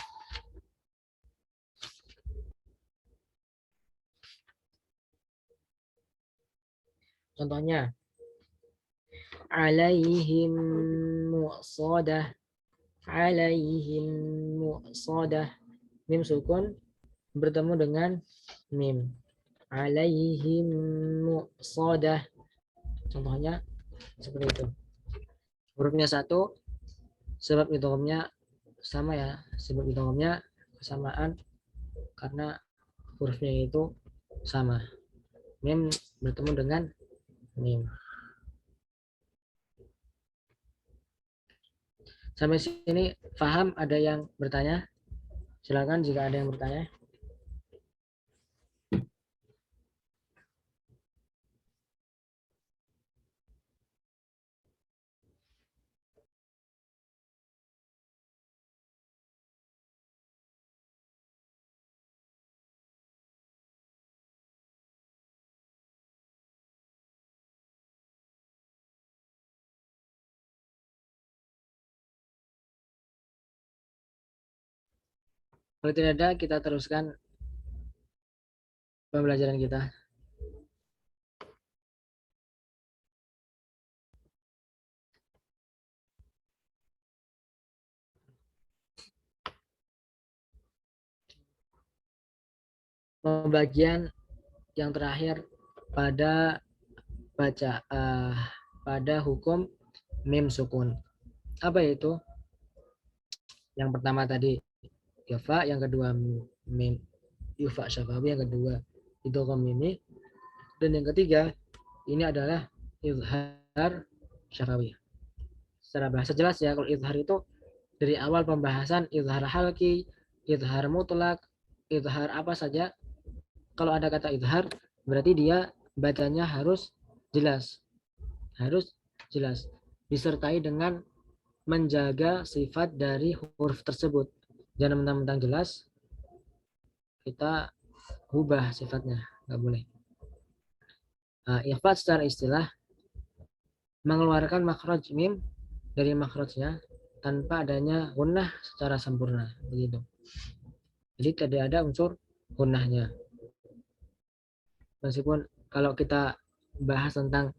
Contohnya, alaihim mu'sadah, alaihim mu'sadah. Mim sukun bertemu dengan mim. Alaihim mu'sadah. Contohnya seperti itu. Hurufnya satu, sebab idghamnya sama ya. Sebab idghamnya kesamaan karena hurufnya itu sama. Mim bertemu dengan mim. Sampai sini paham? Ada yang bertanya? Silakan jika ada yang bertanya. Kalau tidak ada, kita teruskan pembelajaran kita. Pembagian yang terakhir pada pada hukum mim sukun. Apa itu? Yang pertama tadi yafa, yang kedua mim yufa syafawi, yang kedua idgham mimi, dan yang ketiga ini adalah izhar syafawi. Secara bahasa jelas ya, kalau izhar itu dari awal pembahasan izhar halki, izhar mutlak, izhar apa saja. Kalau ada kata izhar berarti dia bacanya harus jelas. Harus jelas. Disertai dengan menjaga sifat dari huruf tersebut. Jangan mentang-mentang jelas kita ubah sifatnya, nggak boleh. Nah, ikhfa secara istilah mengeluarkan makhraj mim dari makhrajnya tanpa adanya gunnah secara sempurna, begitu. Jadi tidak ada unsur gunnahnya. Meskipun kalau kita bahas tentang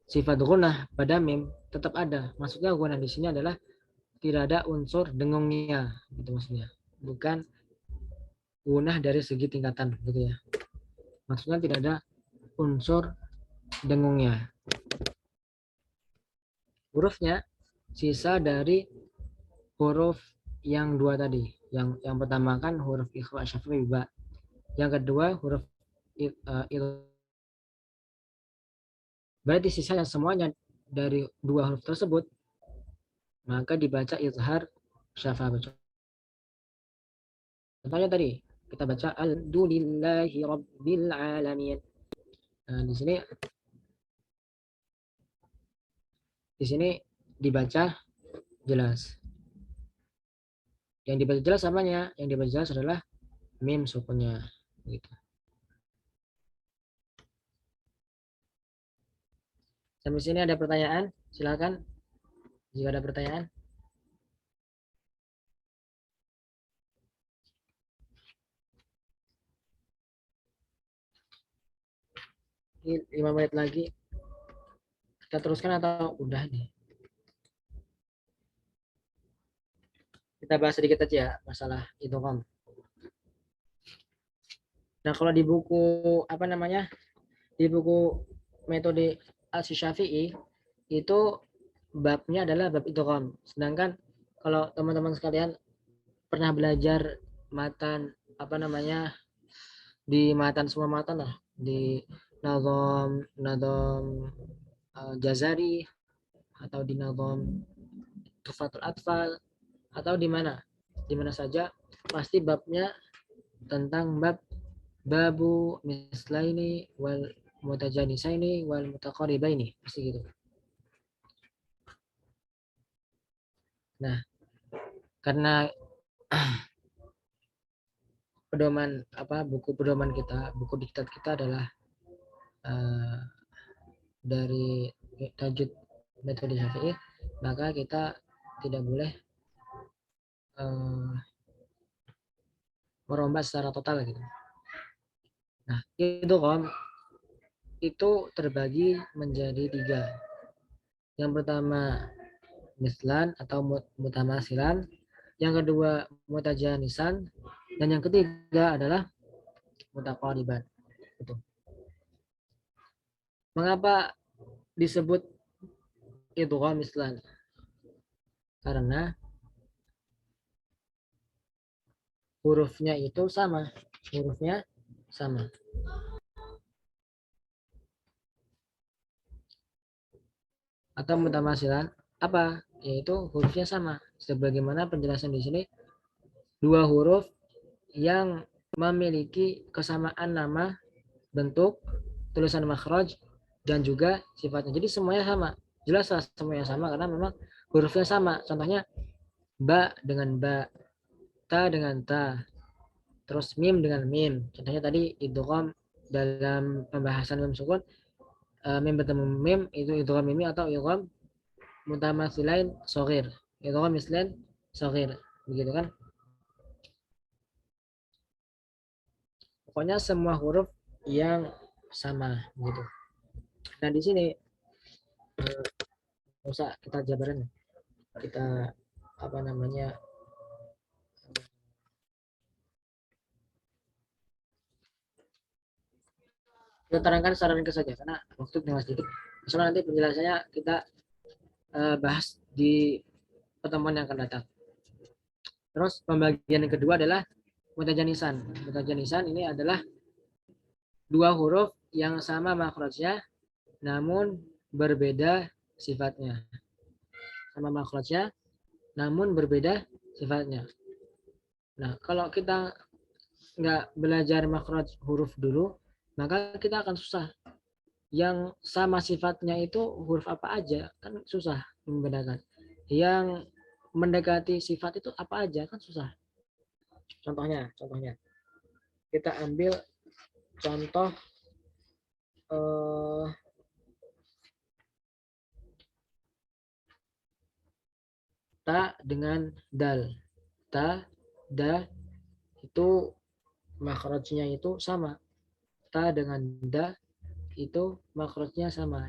sifat gunah pada mim tetap ada. Maksudnya gunah di sini adalah tidak ada unsur dengungnya, gitu maksudnya. Bukan gunah dari segi tingkatan, gitu ya. Maksudnya tidak ada unsur dengungnya. Hurufnya sisa dari huruf yang dua tadi. Yang pertama kan huruf ikhfa syafi ba. Yang kedua huruf berarti sisanya semuanya dari dua huruf tersebut maka dibaca izhar syafa. Contohnya tadi kita baca alhamdulillahi rabbil alamin. Nah, di sini dibaca jelas. Yang dibaca jelas apanya? Yang dibaca jelas adalah mim sukunnya gitu. Sampai sini ada pertanyaan? Silakan jika ada pertanyaan. Ini 5 menit lagi. Kita teruskan atau udah nih? Kita bahas sedikit aja ya masalah idgham. Nah, kalau di buku apa namanya? Di buku metode Asy-Syafi'i itu babnya adalah bab idgham. Sedangkan kalau teman-teman sekalian pernah belajar matan apa namanya di matan semua matan lah di nazam nazam Jazari atau di nazam Tufatul Atfal atau di mana saja pasti babnya tentang babu mislaini wal mutajanisaini wal mutaqaribaini pasti gitu. Nah, karena pedoman buku pedoman kita, buku diktat kita adalah uh, dari tajwid metode Syafi'i, maka kita tidak boleh merombak secara total gitu. Nah, itu terbagi menjadi 3. Yang pertama mislan atau mutamasilan, yang kedua mutajanisan, dan yang ketiga adalah mutaqariban. Gitu. Mengapa disebut idgham mislan? Karena hurufnya itu sama. Hurufnya sama. Atau mutamasilan apa? Yaitu hurufnya sama. Sebagaimana penjelasan di sini, 2 huruf yang memiliki kesamaan nama, bentuk, tulisan makhraj, dan juga sifatnya. Jadi semuanya sama. Jelas lah semuanya sama karena memang hurufnya sama. Contohnya ba dengan ba, ta dengan ta, terus mim dengan mim. Contohnya tadi idgham dalam pembahasan mim sukun, mim bertemu mim itu idgham mimi atau idgham mutamatsilain shaghir. Idgham mislain shaghir. Begitu kan? Pokoknya semua huruf yang sama gitu. Nah, di sini usah kita jabaran, kita apa namanya kita terangkan secara ringkas saja karena waktu tinggal sedikit. Soalnya nanti penjelasannya kita bahas di pertemuan yang akan datang. Terus pembagian yang kedua adalah mutajanisan. Mutajanisan ini adalah 2 huruf yang sama makhrajnya namun berbeda sifatnya. Sama makhrajnya namun berbeda sifatnya. Nah, kalau kita nggak belajar makhraj huruf dulu, maka kita akan susah. Yang sama sifatnya itu huruf apa aja, kan susah membedakan. Yang mendekati sifat itu apa aja, kan susah. Contohnya, kita ambil contoh ta dengan dal. Ta, da, itu makhrajnya itu sama. Ta dengan da itu makhrajnya sama.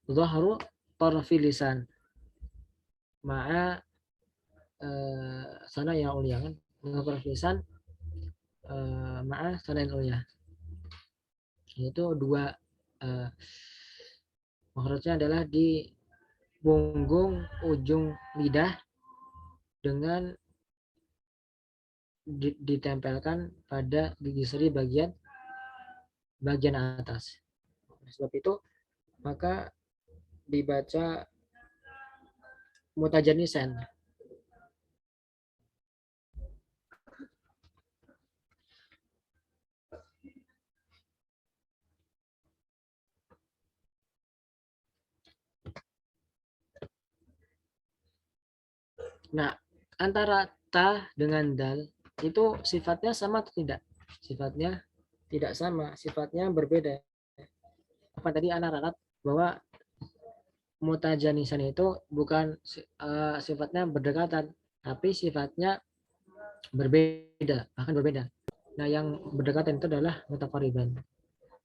dhahru tarfi lisan ma'a sana yang ulia kan, tarfi lisan ma'a sana yang ulia, itu dua makhrajnya adalah di punggung ujung lidah dengan ditempelkan pada gigi seri bagian atas. Sebab itu maka dibaca mutajanisan. Nah, antara ta dengan dal itu sifatnya sama atau tidak? Sifatnya tidak sama, sifatnya berbeda. Apa tadi anak ralat bahwa mutajanisan itu bukan sifatnya berdekatan, tapi sifatnya berbeda, bahkan berbeda. Nah, yang berdekatan itu adalah mutaqariban.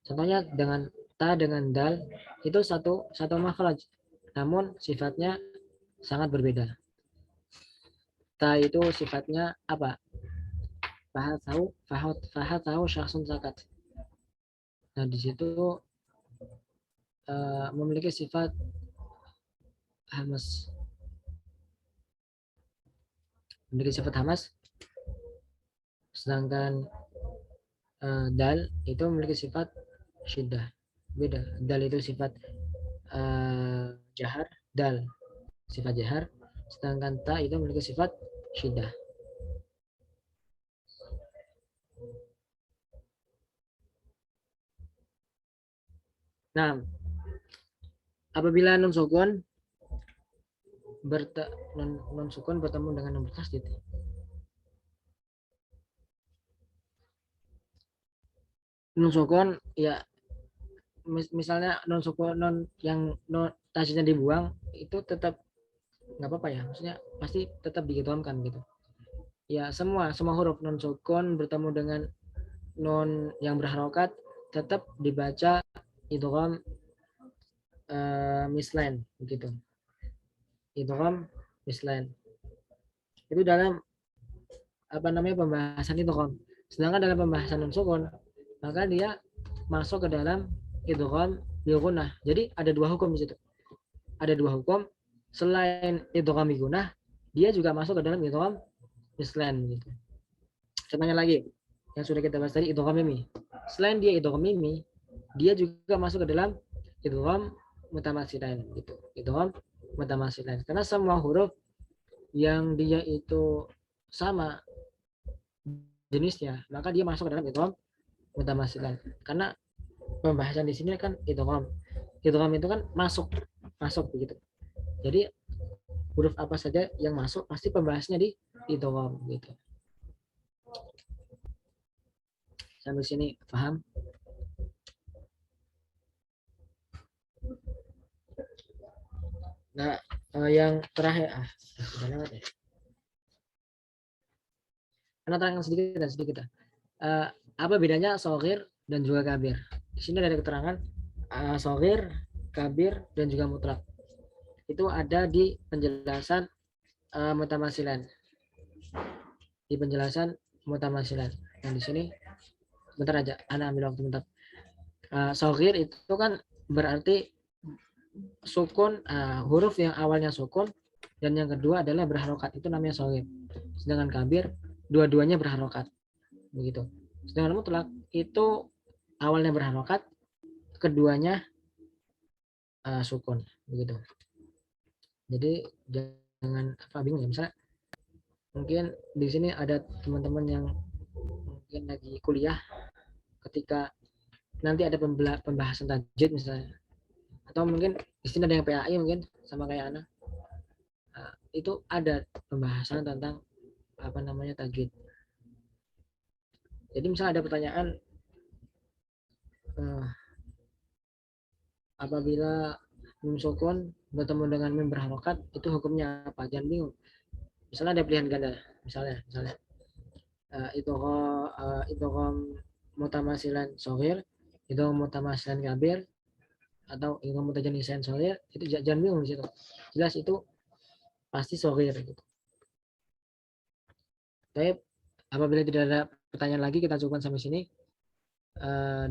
Contohnya dengan ta dengan dal itu satu makhraj, namun sifatnya sangat berbeda. Ta itu sifatnya apa? Fahat tahu syakhsun zakat. Nah, di situ memiliki sifat hamas. Memiliki sifat hamas. Sedangkan dal itu memiliki sifat syiddah. Beda. Dal itu sifat jahar, dal sifat jahar, sedangkan ta itu memiliki sifat syiddah. Nah, apabila nun sukun non sukun bertemu dengan nun bertasdid, nun sukun ya misalnya non sukun non yang non tasdidnya dibuang itu tetap nggak apa-apa ya, maksudnya pasti tetap diidghamkan gitu ya. Semua huruf non sukun bertemu dengan non yang berharokat tetap dibaca idgham mislan begitu, idgham mislan itu dalam apa namanya pembahasan idgham. Sedangkan dalam pembahasan nun sukun maka dia masuk ke dalam idgham bil gunnah. Jadi ada dua hukum di situ, ada dua hukum. Selain idgham bil gunnah dia juga masuk ke dalam idgham mislan gitu. Contohnya lagi yang sudah kita bahas tadi idgham mimi. Selain dia idgham mimi, dia juga masuk ke dalam idgham mutamatsilan gitu. Idgham mutamatsilan. Karena semua huruf yang dia itu sama jenisnya, maka dia masuk ke dalam idgham mutamatsilan. Karena pembahasan di sini kan idgham. Idgham itu kan masuk begitu. Jadi huruf apa saja yang masuk pasti pembahasnya di idgham gitu. Sampai sini paham? Nah, yang terakhir sudah lewat ya. Karena terangkan sedikit. Apa bedanya shagir dan juga kabir? Di sini ada keterangan shagir, kabir dan juga mutlak. Itu ada di penjelasan mutamasilan. Di penjelasan mutamasilan. Dan di sini bentar aja, ana ambil waktu bentar. Shagir itu kan berarti sukun, huruf yang awalnya sukun dan yang kedua adalah berharokat, itu namanya shagir. Sedangkan kabir dua-duanya berharokat begitu. Sedangkan mutlak itu awalnya berharokat, keduanya sukun begitu. Jadi jangan bingung ya. Misalnya mungkin di sini ada teman-teman yang mungkin lagi kuliah, ketika nanti ada pembahasan tajwid misalnya, atau mungkin di sini ada yang PAI mungkin sama kayak Ana, itu ada pembahasan tentang apa namanya tajwid. Jadi misalnya ada pertanyaan apabila mim sukun bertemu dengan mim berharokat itu hukumnya apa? Jangan bingung. Misalnya ada pilihan ganda, misalnya idgham mutamasilan shagir, idgham mutamasilan kabir, atau ilmu mutajanisan, soalnya itu jangan bingung di situ. Jelas itu pasti shogir gitu. Tapi apabila tidak ada pertanyaan lagi, kita cukupkan sampai sini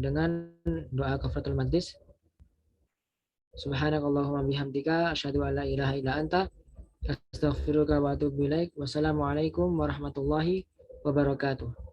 dengan doa kafaratul majlis. Subhanakallahumma bihamdika asyhadu an la ilaha illa anta astaghfiruka wa atubu ilaik. Wassalamualaikum warahmatullahi wabarakatuh.